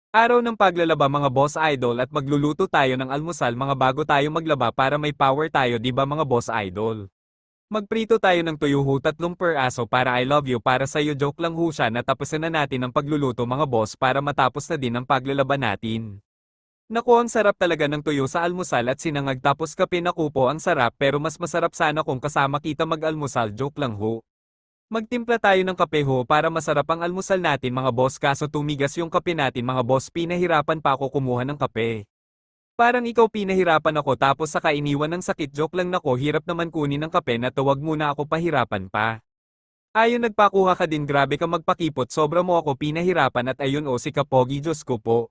Araw ng paglalaba mga boss idol at magluluto tayo ng almusal mga bago tayo maglaba para may power tayo 'di ba mga boss idol. Magprito tayo ng tuyo ho 3 peraso para I love you para sa'yo joke lang ho siya na tapusin na natin ang pagluluto mga boss para matapos na din ang paglalaba natin. Naku ang sarap talaga ng tuyo sa almusal at sinangag tapos kape naku po ang sarap pero mas masarap sana kung kasama kita mag-almusal joke lang ho. Magtimpla tayo ng kape ho para masarap ang almusal natin mga boss kaso tumigas yung kape natin mga boss pinahirapan pa ako kumuha ng kape. Parang ikaw pinahirapan ako tapos saka iniwan ng sakit joke lang nako hirap naman kunin ng kape na tuwag muna ako pahirapan pa. Ayun nagpakuha ka din grabe ka magpakipot sobra mo ako pinahirapan at ayun o si Kapogi Diyos ko po.